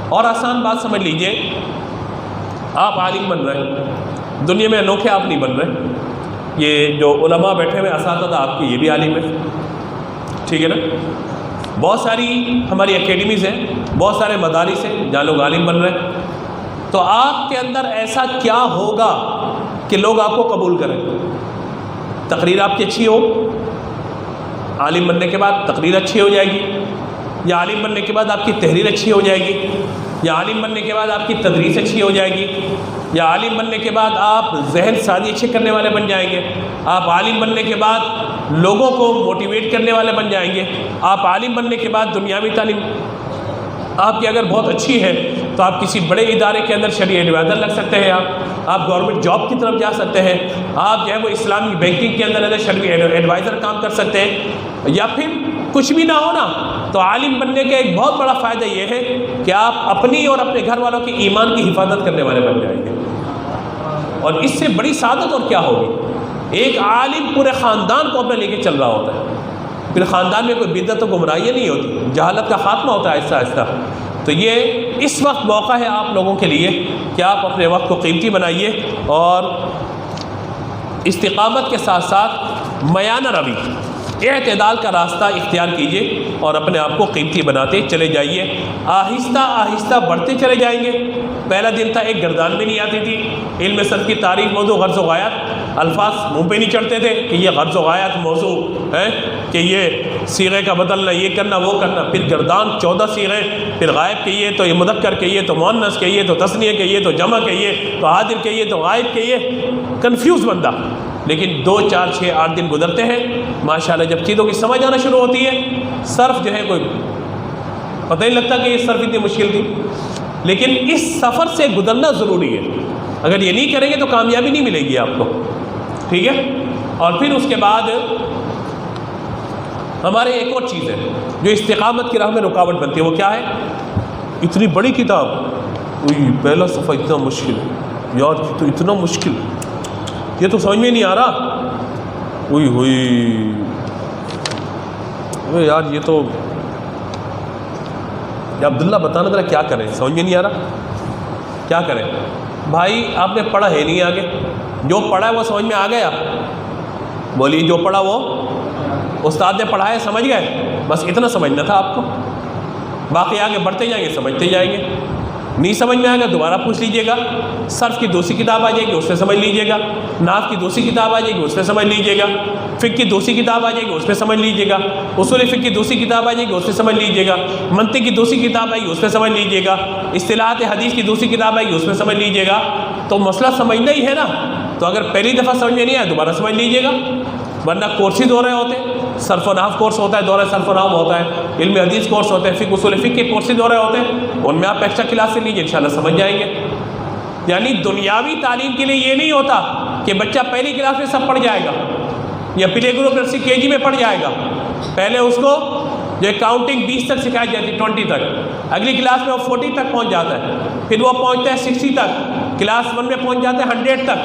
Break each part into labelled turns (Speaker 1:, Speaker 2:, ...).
Speaker 1: اور آسان بات سمجھ لیجئے، آپ عالم بن رہے ہیں، دنیا میں انوکھے آپ نہیں بن رہے، یہ جو علماء بیٹھے ہوئے اساتذہ آپ کے یہ بھی عالم ہیں، ٹھیک ہے نا؟ بہت ساری ہماری اکیڈمیز ہیں، بہت سارے مدارس ہیں جہاں لوگ عالم بن رہے ہیں، تو آپ کے اندر ایسا کیا ہوگا کہ لوگ آپ کو قبول کریں؟ تقریر آپ کی اچھی ہو، عالم بننے کے بعد تقریر اچھی ہو جائے گی، یا عالم بننے کے بعد آپ کی تحریر اچھی ہو جائے گی، یا عالم بننے کے بعد آپ کی تدریس اچھی ہو جائے گی، یا عالم بننے کے بعد آپ ذہن سازی اچھے کرنے والے بن جائیں گے، آپ عالم بننے کے بعد لوگوں کو موٹیویٹ کرنے والے بن جائیں گے، آپ عالم بننے کے بعد دنیاوی تعلیم آپ کی اگر بہت اچھی ہے تو آپ کسی بڑے ادارے کے اندر شرعی ایڈوائزر لگ سکتے ہیں، آپ گورنمنٹ جاب کی طرف جا سکتے ہیں، آپ جو ہے وہ اسلامی بینکنگ کے اندر شرعی ایڈوائزر کام کر سکتے ہیں، یا پھر کچھ بھی نہ ہونا تو عالم بننے کا ایک بہت بڑا فائدہ یہ ہے کہ آپ اپنی اور اپنے گھر والوں کی ایمان کی حفاظت کرنے والے بن جائیں گے، اور اس سے بڑی سعادت اور کیا ہوگی؟ ایک عالم پورے خاندان کو اپنے لے کے چل رہا ہوتا ہے، پھر خاندان میں کوئی بدعت و گمراہی نہیں ہوتی، جہالت کا خاتمہ ہوتا ہے آہستہ آہستہ۔ تو یہ اس وقت موقع ہے آپ لوگوں کے لیے کہ آپ اپنے وقت کو قیمتی بنائیے اور استقامت کے ساتھ ساتھ میانہ روی، اعتدال کا راستہ اختیار کیجیے اور اپنے آپ کو قیمتی بناتے چلے جائیے، آہستہ آہستہ بڑھتے چلے جائیں گے۔ پہلا دن تھا ایک گردان میں نہیں آتی تھی، علم صرف کی تعریف موضوع غرض و غایت، الفاظ منہ پہ نہیں چڑھتے تھے کہ یہ غرض و غایت موضوع ہے، کہ یہ صیغے کا بدلنا، یہ کرنا وہ کرنا، پھر گردان 14 صیغے، پھر غائب کہیے تو یہ مذکر کہیے تو مؤنث کہیے تو تثنیہ کہیے تو جمع کہیے تو حاضر کہیے تو غائب کہیے، کنفیوز بندہ۔ لیکن 2 4 6 8 دن گزرتے ہیں، ماشاءاللہ جب چیزوں کی سمجھ آنا شروع ہوتی ہے، صرف جو ہے کوئی پتہ نہیں لگتا کہ یہ صرف اتنی مشکل تھی، لیکن اس سفر سے گزرنا ضروری ہے، اگر یہ نہیں کریں گے تو کامیابی نہیں ملے گی آپ کو، ٹھیک ہے؟ اور پھر اس کے بعد ہمارے ایک اور چیز ہے جو استقامت کی راہ میں رکاوٹ بنتی ہے، وہ کیا ہے؟ اتنی بڑی کتاب، پہلا صفحہ اتنا مشکل، یار تو اتنا مشکل، یہ تو سمجھ میں نہیں آ رہا، یار یہ تو عبداللہ بتانا ذرا کیا کریں، سمجھ میں نہیں آ رہا، کیا کریں؟ بھائی آپ نے پڑھا ہے نہیں آگے، جو پڑھا ہے وہ سمجھ میں آ گیا، بولیے جو پڑھا وہ استاد نے پڑھایا سمجھ گئے، بس اتنا سمجھنا تھا آپ کو، باقی آگے بڑھتے جائیں گے سمجھتے جائیں گے، نہیں سمجھ میں آئے گا دوبارہ پوچھ لیجئے گا، صرف کی دوسری کتاب آ جائے گی اس میں سمجھ لیجئے گا، نحو کی دوسری کتاب آ جائے گی اس میں سمجھ لیجئے گا، فقہ کی دوسری کتاب آ جائے گی اس میں سمجھ لیجئے گا، اصول فقہ کی دوسری کتاب آ جائے گی اس میں سمجھ لیجئے گا، منطق کی دوسری کتاب آئے گی اس میں سمجھ لیجئے گا، اصطلاحات حدیث کی دوسری کتاب آئے گی اس میں سمجھ لیجئے گا۔ تو مسئلہ سمجھنا ہی ہے نا، تو اگر پہلی دفعہ سمجھ میں نہیں آیا دوبارہ سمجھ لیجئے گا، ورنہ کورسز ہو رہے ہوتے ہیں، صرف و نحو کورس ہوتا ہے، دورہ صرف و نحو ہوتا ہے، علم حدیث کورس ہوتے ہیں، فقہ اصول فقہ کے کورسز ہو رہے ہوتے ہیں، ان میں آپ ایکسٹرا کلاس سے لیجیے انشاءاللہ سمجھ جائیں گے۔ یعنی دنیاوی تعلیم کے لیے یہ نہیں ہوتا کہ بچہ پہلی کلاس میں سب پڑھ جائے گا یا پلے گروپ نرسری KG میں پڑھ جائے گا، پہلے اس کو جو کاؤنٹنگ 20 تک سکھائی جاتی ہے، 20 تک، اگلی کلاس میں وہ 40 تک پہنچ جاتا ہے، پھر وہ پہنچتا ہے 60 تک، کلاس 1 میں پہنچ جاتا ہے 100 تک،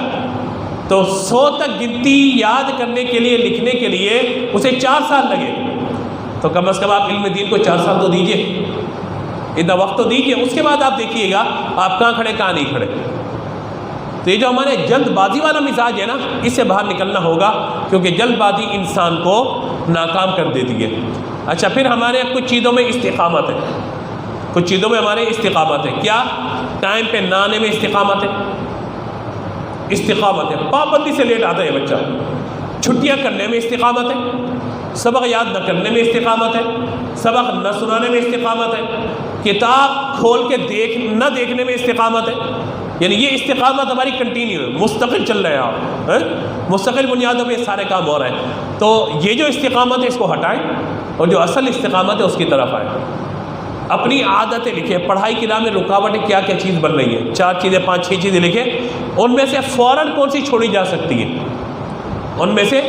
Speaker 1: تو 100 تک گنتی یاد کرنے کے لیے لکھنے کے لیے اسے 4 سال لگے، تو کم از کم آپ علم دین کو 4 سال تو دیجئے، اتنا وقت تو دیجئے، اس کے بعد آپ دیکھیے گا آپ کہاں کھڑے کہاں نہیں کھڑے۔ تو یہ جو ہمارے جلد بازی والا مزاج ہے نا، اس سے باہر نکلنا ہوگا، کیونکہ جلد بازی انسان کو ناکام کر دیتی ہے۔ اچھا، پھر ہمارے کچھ چیزوں میں استقامت ہے، کچھ چیزوں میں ہمارے استقامت ہے، کیا؟ ٹائم پہ نہ آنے میں استقامت ہے، استقامت ہے، پابندی سے لیٹ آتا ہے بچہ، چھٹیاں کرنے میں استقامت ہے، سبق یاد نہ کرنے میں استقامت ہے، سبق نہ سنانے میں استقامت ہے، کتاب کھول کے نہ دیکھنے میں استقامت ہے، یعنی یہ استقامت ہماری کنٹینیو ہے، مستقل چل رہے ہیں آپ، مستقل بنیادوں پہ یہ سارے کام ہو رہے ہیں۔ تو یہ جو استقامت ہے اس کو ہٹائیں اور جو اصل استقامت ہے اس کی طرف آئیں، اپنی عادتیں لکھیں، پڑھائی کی راہ میں رکاوٹیں کیا کیا چیز بن رہی ہے، 4 چیزیں 5 6 چیزیں لکھیں، ان میں سے فوراً کون سی چھوڑی جا سکتی ہے، ان میں سے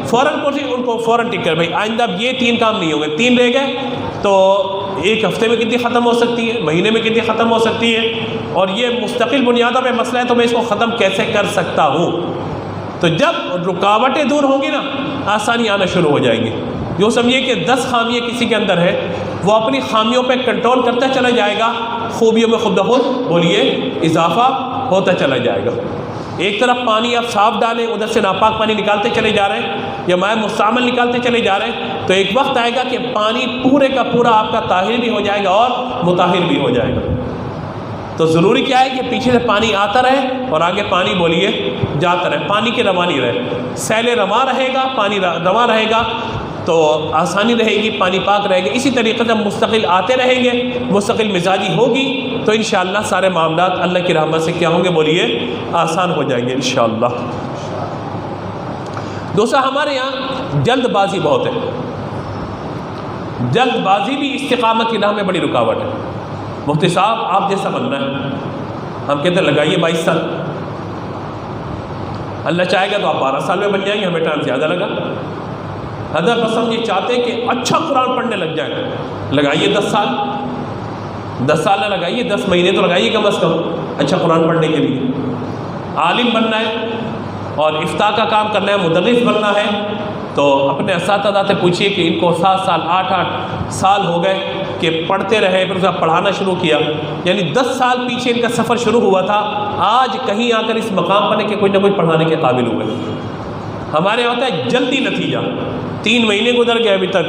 Speaker 1: فوراً کون سی، ان کو فوراً ٹک کر، بھائی آئندہ اب یہ 3 کام نہیں ہوں گے، 3 رہ گئے تو 1 ہفتے میں کتنی ختم ہو سکتی ہے، مہینے میں کتنی ختم ہو سکتی ہے، اور یہ مستقل بنیادوں پہ مسئلہ ہے تو میں اس کو ختم کیسے کر سکتا ہوں۔ تو جب رکاوٹیں دور ہوں گی نا، آسانی آنا شروع ہو جائیں گی۔ یوں سمجھیے کہ 10 خامیاں کسی کے اندر ہے، وہ اپنی خامیوں پہ کنٹرول کرتا چلا جائے گا، خوبیوں میں خود بخود بولیے اضافہ ہوتا چلا جائے گا۔ ایک طرف پانی آپ صاف ڈالیں، ادھر سے ناپاک پانی نکالتے چلے جا رہے ہیں یا مائع مستعمل نکالتے چلے جا رہے ہیں، تو ایک وقت آئے گا کہ پانی پورے کا پورا آپ کا طاہر بھی ہو جائے گا اور مطہر بھی ہو جائے گا۔ تو ضروری کیا ہے کہ پیچھے سے پانی آتا رہے اور آگے پانی بولیے جاتا رہے، پانی کی روانی رہے، سیل رواں رہے گا، پانی رواں رہے گا تو آسانی رہے گی، پانی پاک رہے گا۔ اسی طریقے سے مستقل آتے رہیں گے، مستقل مزاجی ہوگی تو انشاءاللہ سارے معاملات اللہ کی رحمت سے کیا ہوں گے بولیے آسان ہو جائیں گے انشاءاللہ۔ دوسرا، ہمارے یہاں جلد بازی بہت ہے، جلد بازی بھی استقامت کی راہ میں بڑی رکاوٹ ہے۔ مفتی صاحب آپ جیسا بننا ہے، ہم کہتے ہیں لگائیے 22 سال، اللہ چاہے گا تو آپ 12 سال میں بن جائیں گے، ہمیں ٹائم زیادہ لگا۔ حضرت بس ہم یہ چاہتے ہیں کہ اچھا قرآن پڑھنے لگ جائے، لگائیے 10 سال، 10 سال نہ لگائیے 10 مہینے تو لگائیے کم از کم اچھا قرآن پڑھنے کے لیے۔ عالم بننا ہے اور افتاء کا کام کرنا ہے، مدرس بننا ہے، تو اپنے اساتذہ سے پوچھیے کہ ان کو 7 سال 8 سال ہو گئے کہ پڑھتے رہے، پھر اسے پڑھانا شروع کیا، یعنی 10 سال پیچھے ان کا سفر شروع ہوا تھا، آج کہیں آ کر اس مقام پر کہ کوئی نہ کوئی پڑھانے کے قابل ہوئے۔ ہمارے ہوتا ہے جلدی نتیجہ، 3 مہینے گزر گئے ابھی تک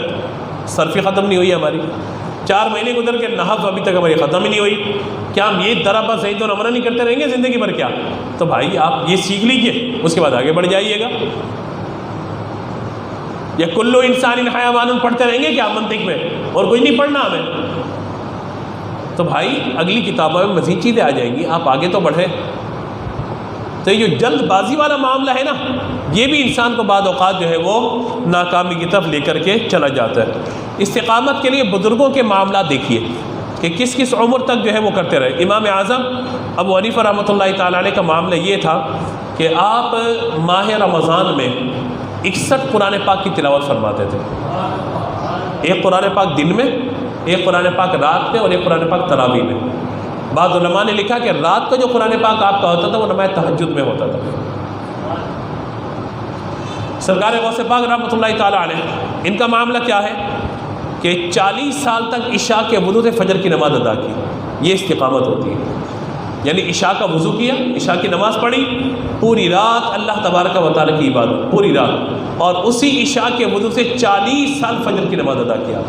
Speaker 1: صرفی ختم نہیں ہوئی ہماری، 4 مہینے گزر کے نحو ابھی تک ہماری ختم ہی نہیں ہوئی، کیا ہم یہ ضرب زید و نمرہ نہیں کرتے رہیں گے زندگی بھر کیا؟ تو بھائی آپ یہ سیکھ لیجئے، اس کے بعد آگے بڑھ جائیے گا۔ یا کلو انسان حیوان پڑھتے رہیں گے کیا منطق میں، اور کوئی نہیں پڑھنا ہمیں؟ تو بھائی اگلی کتابوں میں مزید چیزیں آ جائیں گی، آپ آگے تو بڑھیں۔ تو یہ جو جلد بازی والا معاملہ ہے نا، یہ بھی انسان کو بعض اوقات جو ہے وہ ناکامی کی طرف لے کر کے چلا جاتا ہے۔ استقامت کے لیے بزرگوں کے معاملات دیکھیے کہ کس کس عمر تک جو ہے وہ کرتے رہے۔ امام اعظم ابو حنیفہ رحمۃ اللہ تعالیٰ علیہ کا معاملہ یہ تھا کہ آپ ماہ رمضان میں 61 قرآن پاک کی تلاوت فرماتے تھے، ایک قرآن پاک دن میں، ایک قرآن پاک رات میں اور ایک قرآن پاک تراویح میں۔ بعض علماء نے لکھا کہ رات کا جو قرآن پاک آپ کا ہوتا تھا وہ نماز تہجد میں ہوتا تھا۔ سرکار غوث پاک رحمۃ اللہ تعالیٰ علیہ، ان کا معاملہ کیا ہے کہ 40 سال تک عشاء کے وضو سے فجر کی نماز ادا کی، یہ استقامت ہوتی ہے۔ یعنی عشاء کا وضو کیا، عشاء کی نماز پڑھی، پوری رات اللہ تبارک و تعالیٰ کی عبادت، پوری رات، اور اسی عشاء کے وضو سے 40 سال فجر کی نماز ادا کیا۔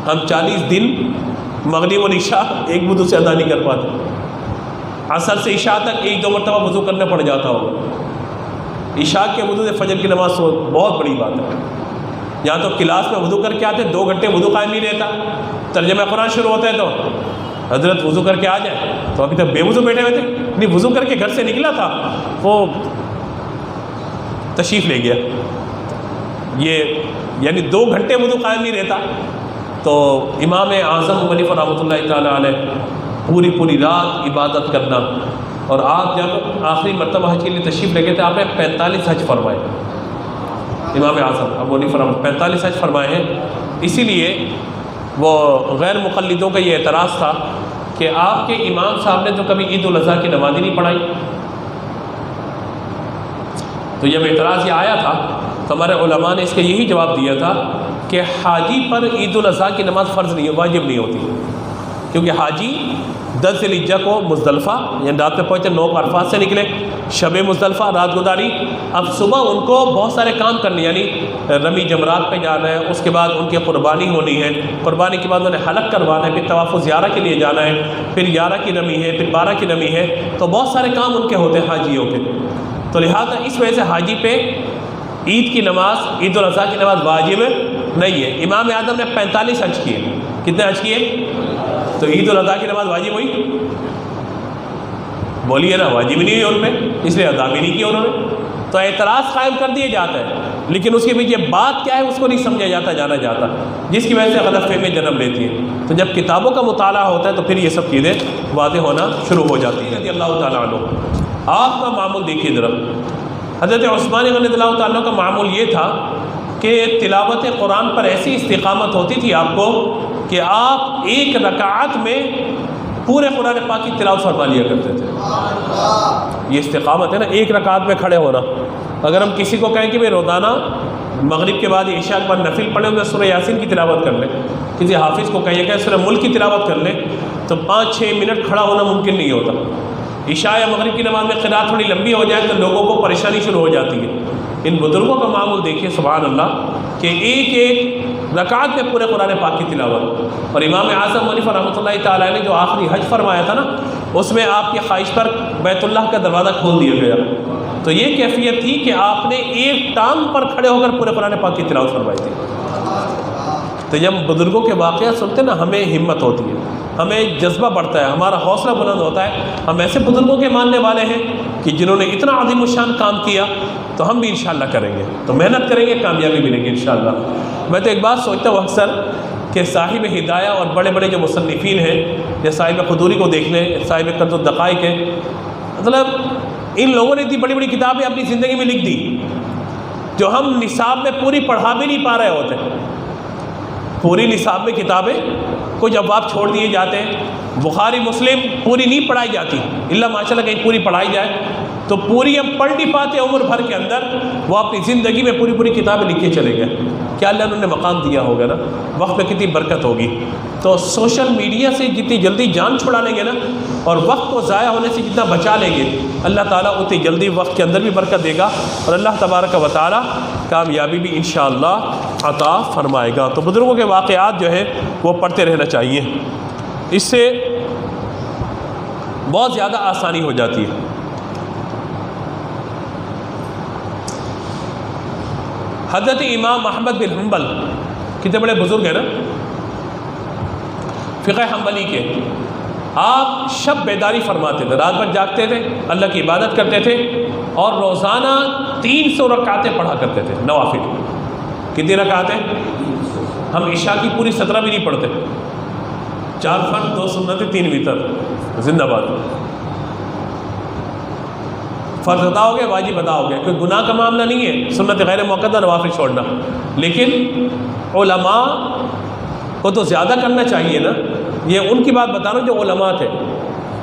Speaker 1: ہم 40 دن مغرب اور عشاء ایک وضو سے ادا نہیں کر پاتے، عصر سے عشاء تک 1-2 مرتبہ وضو کرنا پڑ جاتا ہوگا، عشاء کے وضو سے فجر کی نماز بہت بڑی بات ہے۔ یہاں تو کلاس میں وضو کر کے آتے 2 گھنٹے وضو قائم نہیں رہتا، ترجمہ قرآن شروع ہوتا ہے تو حضرت وضو کر کے آ جائے، تو ابھی تک بے وضو بیٹھے ہوئے تھے، نہیں وضو کر کے گھر سے نکلا تھا، وہ تشریف لے گیا، یہ یعنی 2 گھنٹے وضو قائم نہیں رہتا۔ تو امام اعظم ابو حنیفہ رحمۃ اللہ تعالیٰ علیہ پوری رات عبادت کرنا، اور آپ جب آخری مرتبہ حج کے لیے تشریف لے گئے تھے آپ نے 45 حج فرمائے، امام اعظم ابو حنیفہ رحمۃ 45 حج فرمائے ہیں۔ اسی لیے وہ غیر مقلدوں کا یہ اعتراض تھا کہ آپ کے امام صاحب نے تو کبھی عید الاضحیٰ کی نماز ہی نہیں پڑھائی۔ تو جب اعتراض یہ آیا تھا تو ہمارے علماء نے اس کا یہی جواب دیا تھا کہ حاجی پر عید الاضحیٰ کی نماز فرض نہیں، واجب نہیں ہوتی، کیونکہ حاجی 10 ذی الحجہ کو مزدلفہ یعنی رات میں پہنچے، 9 کو عرفات سے نکلے، شب مزدلفہ رات گزاری، اب صبح ان کو بہت سارے کام کرنے، یعنی رمی جمرات پہ جانا ہے، اس کے بعد ان کی قربانی ہونی ہے، قربانی کے بعد انہیں حلق کروانا ہے، پھر طواف و زیارہ کے لیے جانا ہے، پھر 11 کی رمی ہے، پھر 12 کی رمی ہے، تو بہت سارے کام ان کے ہوتے ہیں حاجیوں کے۔ تو لہٰذا اس وجہ سے حاجی پہ عید کی نماز، عید الاضحیٰ کی نماز واجب نہیں ہے۔ امام اعظم نے 45 حج کیے، کتنے حج کیے؟ تو عید الاضحیٰ کی نماز واجب ہوئی؟ بولیے نا، واجب نہیں ہوئی ان پہ، اس لیے ادا بھی نہیں کیا انہوں نے۔ تو اعتراض قائم کر دیا جاتا ہے، لیکن اس کے پیچھے بات کیا ہے اس کو نہیں سمجھا جاتا، جانا جاتا، جس کی وجہ سے غلط فہمی جنم لیتی ہے۔ تو جب کتابوں کا مطالعہ ہوتا ہے تو پھر یہ سب چیزیں واضح ہونا شروع ہو جاتی ہیں۔ رضی اللہ تعالیٰ عنہ، آپ کا معمول دیکھیے ذرا، حضرت عثمان رضی اللہ تعالیٰ کا معمول یہ تھا کہ تلاوت قرآن پر ایسی استقامت ہوتی تھی آپ کو کہ آپ ایک رکعت میں پورے قرآن پاک کی تلاوت فرما لیا کرتے تھے۔ یہ استقامت ہے نا، ایک رکعت میں کھڑے ہونا۔ اگر ہم کسی کو کہیں کہ بھائی روزانہ مغرب کے بعد عشاء کے بعد نفل پڑھیں میں سورہ یاسین کی تلاوت کر لیں، کسی حافظ کو کہیے کہ سورہ ملک کی تلاوت کر لیں تو 5-6 منٹ کھڑا ہونا ممکن نہیں ہوتا۔ عشاء یا مغرب کی نماز میں قرات تھوڑی لمبی ہو جائے تو لوگوں کو پریشانی شروع ہو جاتی ہے۔ ان بزرگوں کا معمول دیکھیے سبحان اللہ کہ ایک ایک رکعت میں پورے قرآن پاک کی تلاوت۔ اور امام اعظم حنیفہ رحمۃ اللہ تعالیٰ نے جو آخری حج فرمایا تھا نا، اس میں آپ کی خواہش پر بیت اللہ کا دروازہ کھول دیا گیا، تو یہ کیفیت تھی کہ آپ نے ایک ٹانگ پر کھڑے ہو کر پورے قرآن پاک کی تلاوت فرمائی تھی۔ تو جب بزرگوں کے واقعات سنتے نا ہمیں ہمت ہوتی ہے، ہمیں جذبہ بڑھتا ہے، ہمارا حوصلہ بلند ہوتا ہے۔ ہم ایسے بزرگوں کے ماننے والے ہیں کہ جنہوں نے اتنا عظیم الشان کام کیا، تو ہم بھی انشاءاللہ کریں گے، تو محنت کریں گے، کامیابی ملے گی انشاءاللہ۔ میں تو ایک بات سوچتا ہوں اکثر کہ صاحب ہدایہ اور بڑے بڑے جو مصنفین ہیں، جیسے صاحب قدوری کو دیکھ لیں، صاحب کنز الدقائق ہے، مطلب ان لوگوں نے اتنی بڑی بڑی کتابیں اپنی زندگی میں لکھ دی جو ہم نصاب میں پوری پڑھا بھی نہیں پا رہے ہوتے۔ پوری نصاب میں کتابیں کچھ ابواب چھوڑ دیے جاتے ہیں، بخاری مسلم پوری نہیں پڑھائی جاتی، اللہ ماشاءاللہ کہیں پوری پڑھائی جائے تو پوری ہم پڑھ نہیں پاتے عمر بھر کے اندر، وہ اپنی زندگی میں پوری پوری کتابیں لکھ کے چلے گئے۔ کیا اللہ انہوں نے مقام دیا ہوگا نا، وقت میں کتنی برکت ہوگی۔ تو سوشل میڈیا سے جتنی جلدی جان چھڑا لیں گے نا، اور وقت کو ضائع ہونے سے جتنا بچا لیں گے، اللہ تعالیٰ اتنی جلدی وقت کے اندر بھی برکت دے گا، اور اللہ تبارک و تعالیٰ کامیابی بھی انشاءاللہ عطا فرمائے گا۔ تو بزرگوں کے واقعات جو ہے وہ پڑھتے رہنا چاہیے، اس سے بہت زیادہ آسانی ہو جاتی ہے۔ حضرت امام احمد بن حنبل کتنے بڑے بزرگ ہیں نا، فقہ حنبلی کے، آپ شب بیداری فرماتے تھے، رات بھر جاگتے تھے، اللہ کی عبادت کرتے تھے، اور روزانہ 300 رکعتیں پڑھا کرتے تھے نوافل۔ کتنی رکعتیں؟ ہم عشاء کی پوری 17 بھی نہیں پڑھتے، 4 فرض 2 سنتیں 3 وتر، زندہ باد۔ فرض ادا ہو گئے، واجب ادا ہو گئے، کوئی گناہ کا معاملہ نہیں ہے سنت غیر موقدہ نوافل چھوڑنا، لیکن علماء کو تو زیادہ کرنا چاہیے نا۔ یہ ان کی بات بتا رہا ہوں جو علماء تھے،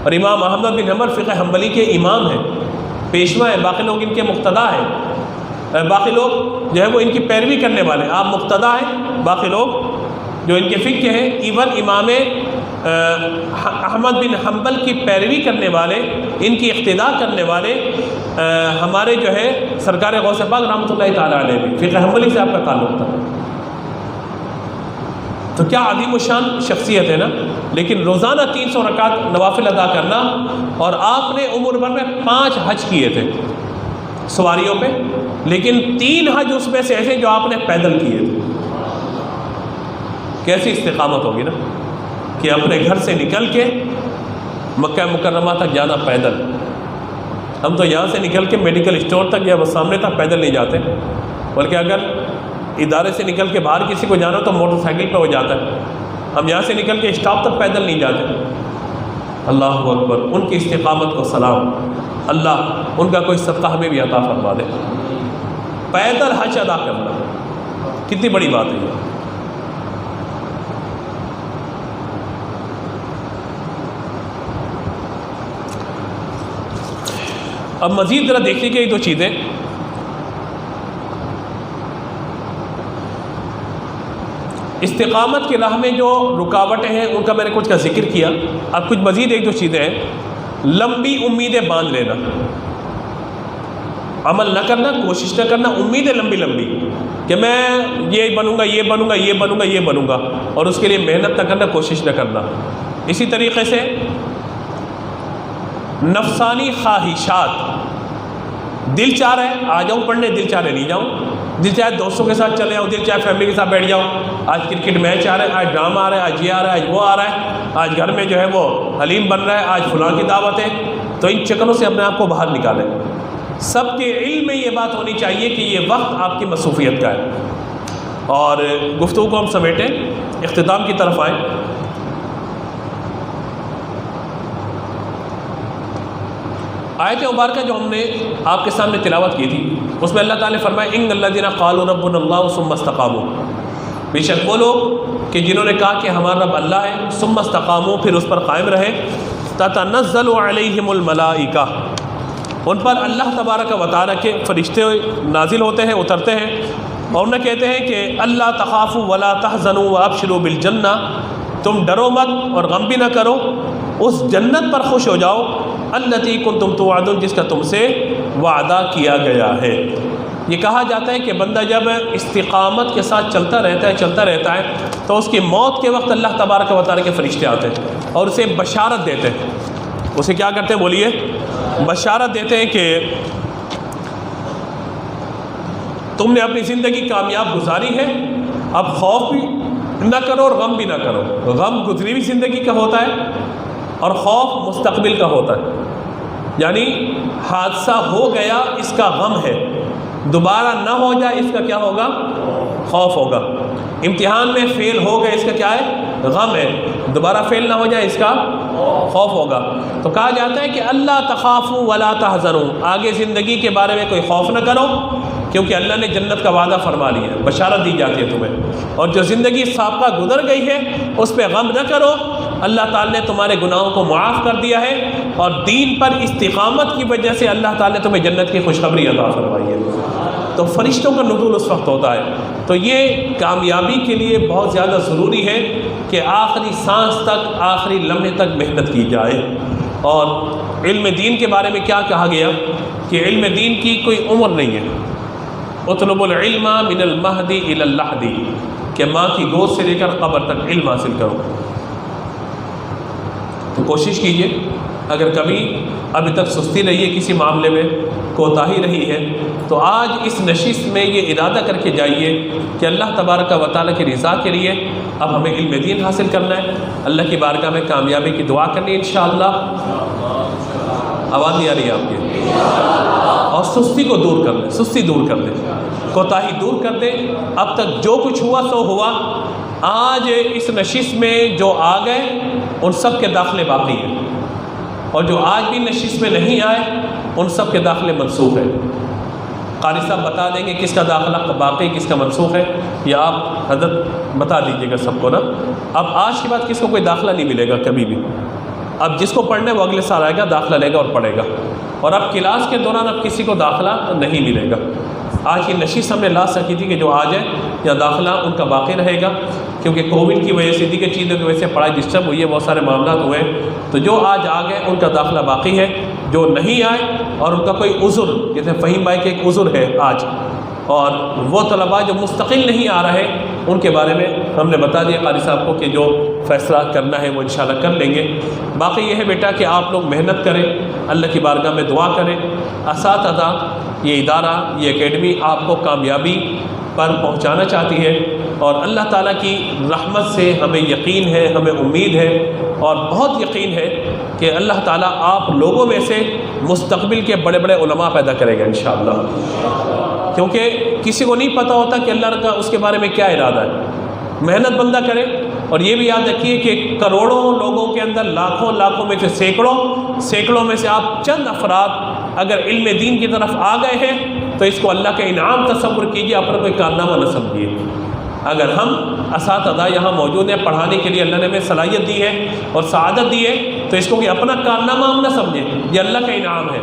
Speaker 1: اور امام احمد بن حنبل فقہ حنبلی کے امام ہیں، پیشوا ہیں، باقی لوگ ان کے مقتدا ہیں، باقی لوگ جو ہے وہ ان کی پیروی کرنے والے ہیں۔ آپ مقتدا ہیں، باقی لوگ جو ان کے فقہ ہیں، ایون امام احمد بن حنبل کی پیروی کرنے والے، ان کی اقتداء کرنے والے ہمارے جو ہے سرکار غوث پاک رحمۃ اللہ تعالیٰ علیہ بھی فقہ حنبلی سے آپ کا تعلق تھا۔ تو کیا عظیم الشان شخصیت ہے نا، لیکن روزانہ 300 رکعت نوافل ادا کرنا، اور آپ نے عمر بھر میں 5 حج کیے تھے سواریوں پہ، لیکن 3 حج اس میں سے ایسے جو آپ نے پیدل کیے تھے۔ کیسی استقامت ہوگی نا کہ اپنے گھر سے نکل کے مکہ مکرمہ تک جانا پیدل۔ ہم تو یہاں سے نکل کے میڈیکل اسٹور تک یا بس سامنے تک پیدل نہیں جاتے، بلکہ اگر ادارے سے نکل کے باہر کسی کو جانا تو موٹر سائیکل پہ ہو جاتا ہے۔ ہم یہاں سے نکل کے اسٹاپ تک پیدل نہیں جاتے۔ اللہ اکبر، ان کی استقامت کو سلام، اللہ ان کا کوئی صدقہ ہمیں بھی عطا فرما دے۔ پیدل حج ادا کرنا کتنی بڑی بات ہے یہ۔ اب مزید ذرا دیکھنے کے 2 چیزیں، استقامت کی راہ میں جو رکاوٹیں ہیں ان کا میں نے کچھ کا ذکر کیا، اب کچھ مزید 1-2 چیزیں ہیں۔ لمبی امیدیں باندھ لینا، عمل نہ کرنا، کوشش نہ کرنا، امیدیں لمبی لمبی کہ میں یہ بنوں گا، یہ بنوں گا، یہ بنوں گا، یہ بنوں گا، اور اس کے لیے محنت نہ کرنا، کوشش نہ کرنا۔ اسی طریقے سے نفسانی خواہشات، دل چاہ رہا ہے آ جاؤں پڑھنے، دل چاہ رہے نہیں جاؤں، دل چاہے دوستوں کے ساتھ چلے آؤں، دل چاہے فیملی کے ساتھ بیٹھ جاؤں، آج کرکٹ میچ آ رہا ہے، آج ڈرامہ آ رہا ہے، آج یہ آ رہا ہے، آج وہ آ رہا ہے، آج گھر میں جو ہے وہ حلیم بن رہا ہے، آج فلاں کی دعوت ہے۔ تو ان چکروں سے اپنے آپ کو باہر نکالیں۔ سب کے علم میں یہ بات ہونی چاہیے کہ یہ وقت آپ کی مصروفیت کا ہے۔ اور گفتگو کو ہم سمیٹیں، اختتام کی طرف آئیں۔ آیت مبارکہ جو ہم نے آپ کے سامنے تلاوت کی تھی، اس میں اللہ تعالیٰ نے فرمایا ان الذین قالوا ربنا اللہ ثم استقاموا، بے شک وہ لوگ کہ جنہوں نے کہا کہ ہمارا رب اللہ ہے، ثم استقاموا، پھر اس پر قائم رہے، تتنزل علیہم الملائکہ، ان پر اللہ تبارک و تعالیٰ کے فرشتے نازل ہوتے ہیں، اترتے ہیں، اور انہیں کہتے ہیں کہ اللہ تخافوا ولا تحزنوا وابشروا بالجنہ، تم ڈرو مت اور غم بھی نہ کرو، اس جنت پر خوش ہو جاؤ التی کنتم توعدون، جس کا تم سے وعدہ کیا گیا ہے۔ یہ کہا جاتا ہے کہ بندہ جب استقامت کے ساتھ چلتا رہتا ہے تو اس کی موت کے وقت اللہ تبارک و تعالیٰ کے فرشتے آتے ہیں اور اسے بشارت دیتے ہیں۔ اسے کیا کرتے ہیں بولیے؟ بشارت دیتے ہیں کہ تم نے اپنی زندگی کامیاب گزاری ہے، اب خوف بھی نہ کرو اور غم بھی نہ کرو۔ غم گزری ہوئی زندگی کا ہوتا ہے اور خوف مستقبل کا ہوتا ہے، یعنی حادثہ ہو گیا اس کا غم ہے، دوبارہ نہ ہو جائے اس کا کیا ہوگا؟ خوف ہوگا۔ امتحان میں فیل ہو گئے اس کا کیا ہے؟ غم ہے، دوبارہ فیل نہ ہو جائے اس کا خوف ہوگا۔ تو کہا جاتا ہے کہ اللہ تخافوا ولا تحزنوا، آگے زندگی کے بارے میں کوئی خوف نہ کرو کیونکہ اللہ نے جنت کا وعدہ فرما لیا ہے، بشارت دی جاتی ہے تمہیں، اور جو زندگی سابقہ گزر گئی ہے اس پہ غم نہ کرو، اللہ تعالیٰ نے تمہارے گناہوں کو معاف کر دیا ہے اور دین پر استقامت کی وجہ سے اللہ تعالیٰ نے تمہیں جنت کی خوشخبری عطا فرمائی ہے۔ تو فرشتوں کا نزول اس وقت ہوتا ہے۔ تو یہ کامیابی کے لیے بہت زیادہ ضروری ہے کہ آخری سانس تک، آخری لمحے تک محنت کی جائے۔ اور علم دین کے بارے میں کیا کہا گیا کہ علم دین کی کوئی عمر نہیں ہے۔ اطلب العلم من المہدی الی اللحدی، کہ ماں کی گود سے لے کر قبر تک علم حاصل کرو۔ تو کوشش کیجئے، اگر کبھی ابھی تک سستی رہی ہے کسی معاملے میں، کوتاہی رہی ہے، تو آج اس نشست میں یہ ارادہ کر کے جائیے کہ اللہ تبارک و تعالیٰ کی رضا کے لیے اب ہمیں علم دین حاصل کرنا ہے، اللہ کی بارگاہ میں کامیابی کی دعا کرنی ہے انشاءاللہ۔ آواز نہیں آ رہی ہے آپ کی؟ اور سستی کو دور کر دیں، سستی دور کر دیں، کوتاہی دور کر دیں۔ اب تک جو کچھ ہوا سو ہوا، آج اس نشست میں جو آ گئے ان سب کے داخلے باقی ہیں، اور جو آج بھی نشست میں نہیں آئے ان سب کے داخلے منسوخ ہیں۔ قاری صاحب بتا دیں گے کس کا داخلہ باقی کس کا منسوخ ہے، یا آپ حضرت بتا دیجیے گا سب کو نا۔ اب آج کے بعد کس کو کوئی داخلہ نہیں ملے گا کبھی بھی، اب جس کو پڑھنا ہے وہ اگلے سال آئے گا، داخلہ لے گا اور پڑھے گا، اور اب کلاس کے دوران اب کسی کو داخلہ نہیں ملے گا۔ آج کی نشست ہم نے لاسٹ رکھی تھی کہ جو آ جائے یا داخلہ ان کا باقی رہے گا، کیونکہ کووڈ کی وجہ سے دیگر چیزوں کی وجہ سے پڑھائی ڈسٹرب ہوئی ہے، بہت سارے معاملات ہوئے ہیں، تو جو آج آ گئے ان کا داخلہ باقی ہے، جو نہیں آئے اور ان کا کوئی عذر، جیسے فہیم بھائی کے ایک عذر ہے آج، اور وہ طلباء جو مستقل نہیں آ رہے ان کے بارے میں ہم نے بتا دیا قاری صاحب کو کہ جو فیصلہ کرنا ہے وہ انشاءاللہ کر لیں گے۔ باقی یہ ہے بیٹا کہ آپ لوگ محنت کریں، اللہ کی بارگاہ میں دعا کریں۔ اساتذہ، یہ ادارہ، یہ اکیڈمی آپ کو کامیابی پر پہنچانا چاہتی ہے، اور اللہ تعالیٰ کی رحمت سے ہمیں یقین ہے، ہمیں امید ہے اور بہت یقین ہے کہ اللہ تعالیٰ آپ لوگوں میں سے مستقبل کے بڑے بڑے علماء پیدا کرے گا انشاءاللہ، کیونکہ کسی کو نہیں پتہ ہوتا کہ اللہ کا اس کے بارے میں کیا ارادہ ہے۔ محنت بندہ کرے، اور یہ بھی یاد رکھیے کہ کروڑوں لوگوں کے اندر لاکھوں میں سے سینکڑوں میں سے آپ چند افراد اگر علم دین کی طرف آ گئے ہیں تو اس کو اللہ کا انعام تصور کیجئے، اپنا کوئی کارنامہ نہ سمجھیے۔ اگر ہم اساتذہ یہاں موجود ہیں پڑھانے کے لیے، اللہ نے ہمیں صلاحیت دی ہے اور سعادت دی ہے، تو اس کو کہ اپنا کارنامہ ہم نہ سمجھیں، یہ اللہ کا انعام ہے۔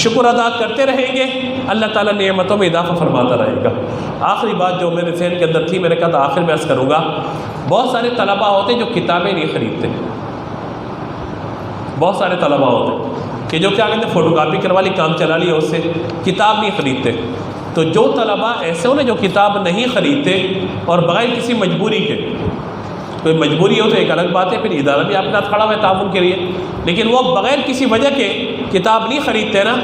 Speaker 1: شکر ادا کرتے رہیں گے، اللہ تعالیٰ نعمتوں میں اضافہ فرماتا رہے گا۔ آخری بات جو میرے ذہن کے اندر تھی، میں نے کہا تھا آخر میں عرض کروں گا، بہت سارے طلباء ہوتے ہیں جو کتابیں نہیں خریدتے، بہت سارے طلباء ہوتے ہیں کہ جو کیا کہتے ہیں فوٹو کاپی کروا لی، کام چلا لیا اس سے، کتاب نہیں خریدتے۔ تو جو طلباء ایسے ہونے جو کتاب نہیں خریدتے اور بغیر کسی مجبوری کے، کوئی مجبوری ہو تو ایک الگ بات ہے، پھر ادارہ بھی اپنا کھڑا ہوا ہے تعاون کے لیے، لیکن وہ بغیر کسی وجہ کے کتاب نہیں خریدتے نا،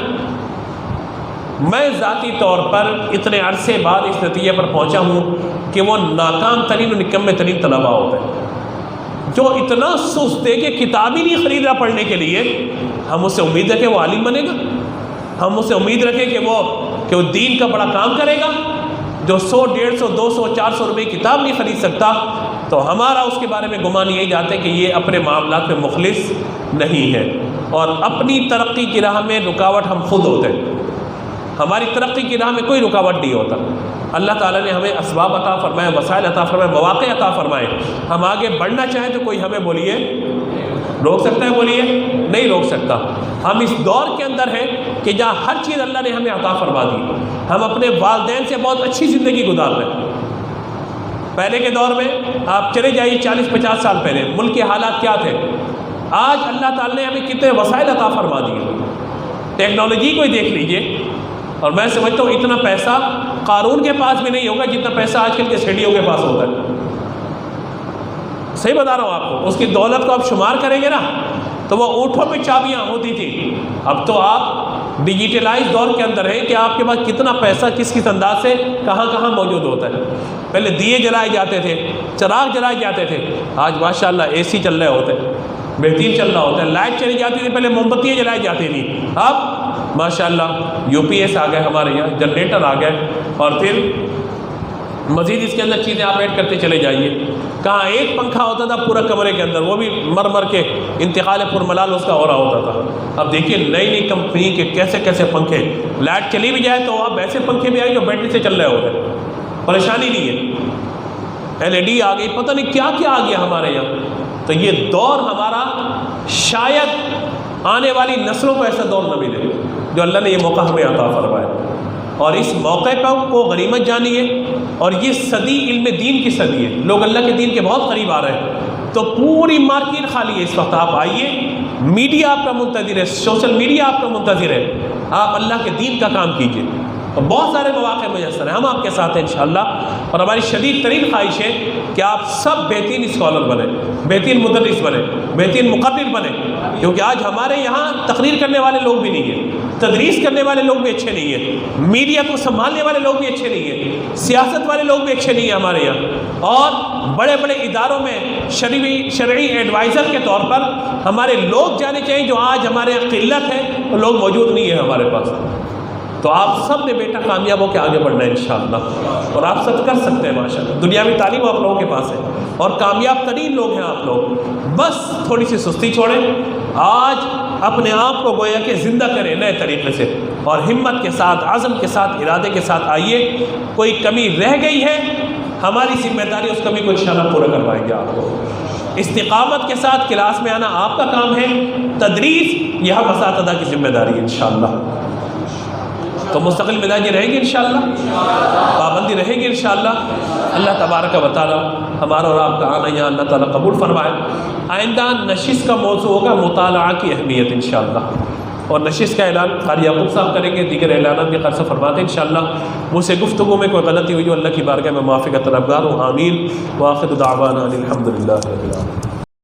Speaker 1: میں ذاتی طور پر اتنے عرصے بعد اس نتیجے پر پہنچا ہوں کہ وہ ناکام ترین اور نکمے ترین طلباء ہوتے ہیں جو اتنا سست ہے کہ کتاب ہی نہیں خرید رہا پڑھنے کے لیے۔ ہم اس سے امید رکھیں وہ عالم بنے گا، ہم اس سے امید رکھیں کہ وہ دین کا بڑا کام کرے گا، جو 100 150 200 400 روپے کتاب نہیں خرید سکتا، تو ہمارا اس کے بارے میں گمان یہی جاتا ہے کہ یہ اپنے معاملات میں مخلص نہیں ہے، اور اپنی ترقی کی راہ میں رکاوٹ ہم خود ہوتے ہیں۔ ہماری ترقی کی راہ میں کوئی رکاوٹ نہیں ہوتا، اللہ تعالیٰ نے ہمیں اسباب عطا فرمائے، وسائل عطا فرمائے، مواقع عطا فرمائے۔ ہم آگے بڑھنا چاہیں تو کوئی ہمیں بولیے روک سکتا ہے؟ بولیے نہیں روک سکتا۔ ہم اس دور کے اندر ہیں کہ جہاں ہر چیز اللہ نے ہمیں عطا فرما دی، ہم اپنے والدین سے بہت اچھی زندگی گزار رہے ہیں۔ پہلے کے دور میں آپ چلے جائیے 40-50 سال پہلے ملک کے حالات کیا تھے۔ آج اللہ تعالیٰ نے ہمیں کتنے وسائل عطا فرما دیے، ٹیکنالوجی کو ہی دیکھ لیجئے، اور میں سمجھتا ہوں اتنا پیسہ قارون کے پاس بھی نہیں ہوگا جتنا پیسہ آج کل کے سیڈیوں کے پاس ہوتا ہے۔ صحیح بتا رہا ہوں آپ کو، اس کی دولت کو آپ شمار کریں گے نا تو وہ اونٹوں پہ چابیاں ہوتی تھی، اب تو آپ ڈیجیٹلائز دور کے اندر ہیں کہ آپ کے پاس کتنا پیسہ کس انداز سے کہاں کہاں موجود ہوتا ہے۔ پہلے دیے جلائے جاتے تھے، چراغ جلائے جاتے تھے، آج ماشاءاللہ اے سی چل رہے ہوتے ہیں، بہترین چل رہا ہوتا ہے، لائٹ چلی جاتی تھی، پہلے موم بتیاں جلائی جاتی تھی، اب ماشاءاللہ یو پی ایس آ گئے ہمارے یہاں، جنریٹر آ گئے، اور پھر مزید اس کے اندر چیزیں آپ ایڈ کرتے چلے جائیے۔ کہاں ایک پنکھا ہوتا تھا پورا کمرے کے اندر، وہ بھی مر کے انتقال پرملال اس کا ہو رہا ہوتا تھا۔ اب دیکھیے نئی نئی کمپنی کے کیسے کیسے پنکھے، لائٹ چلی بھی جائے تو اب ایسے پنکھے بھی آئے جو بیٹری سے چل رہے ہوتے ہیں، پریشانی نہیں ہے۔ ایل ای ڈی آ گئی، پتہ نہیں کیا کیا آ گیا ہمارے یہاں۔ تو یہ دور ہمارا شاید آنے والی نسلوں کو ایسا دور نہ ملے جو اللہ نے یہ موقع ہمیں عطا فرمایا، اور اس موقع کو غنیمت جانیے۔ اور یہ صدی علم دین کی صدی ہے، لوگ اللہ کے دین کے بہت قریب آ رہے ہیں، تو پوری مارکیٹ خالی ہے اس وقت۔ آپ آئیے، میڈیا آپ کا منتظر ہے، سوشل میڈیا آپ کا منتظر ہے، آپ اللہ کے دین کا کام کیجیے، اور بہت سارے مواقع میسر ہیں، ہم آپ کے ساتھ ہیں انشاءاللہ۔ اور ہماری شدید ترین خواہش ہے کہ آپ سب بہترین اسکالر بنیں، بہترین مدرس بنیں، بہترین مقرر بنیں، کیونکہ آج ہمارے یہاں تقریر کرنے والے لوگ بھی نہیں ہیں، تدریس کرنے والے لوگ بھی اچھے نہیں ہیں، میڈیا کو سنبھالنے والے لوگ بھی اچھے نہیں ہیں، سیاست والے لوگ بھی اچھے نہیں ہیں ہمارے یہاں، اور بڑے بڑے اداروں میں شرعی ایڈوائزر کے طور پر ہمارے لوگ جانے چاہیے، جو آج ہمارے یہاں قلت ہے، وہ لوگ موجود نہیں ہیں ہمارے پاس۔ تو آپ سب نے بیٹا کامیاب ہو کے آگے بڑھنا ہے انشاءاللہ، اور آپ سب کر سکتے ہیں ماشاءاللہ، دنیاوی تعلیم آپ لوگوں کے پاس ہے، اور کامیاب ترین لوگ ہیں آپ لوگ۔ بس تھوڑی سی سستی چھوڑیں، آج اپنے آپ کو گویا کہ زندہ کریں نئے طریقے سے، اور ہمت کے ساتھ، عزم کے ساتھ، ارادے کے ساتھ آئیے۔ کوئی کمی رہ گئی ہے، ہماری ذمہ داری اس کمی کو انشاءاللہ پورا کروائیں گے آپ کو۔ استقامت کے ساتھ کلاس میں آنا آپ کا کام ہے، تدریس یہ ہم اساتذہ کی ذمہ داری ہے انشاءاللہ۔ تو مستقل مزاجی رہے گی انشاءاللہ، پابندی رہے گی انشاءاللہ۔ اللہ تبارک و تعالی ہمارا اور آپ کا آنا یہاں اللہ تعالیٰ قبول فرمائے۔ آئندہ نشست کا موضوع ہوگا مطالعہ کی اہمیت انشاءاللہ، اور نشست کا اعلان قاری یعقوب صاحب کریں گے، دیگر اعلانات بھی خرچہ فرماتے ہیں انشاءاللہ۔ مجھ سے گفتگو میں کوئی غلطی ہوئی جو اللہ کی بارگاہ میں معافی کا طلبگار ہوں، آمین۔ وآخر دعوانا الحمدللہ رب العالمین۔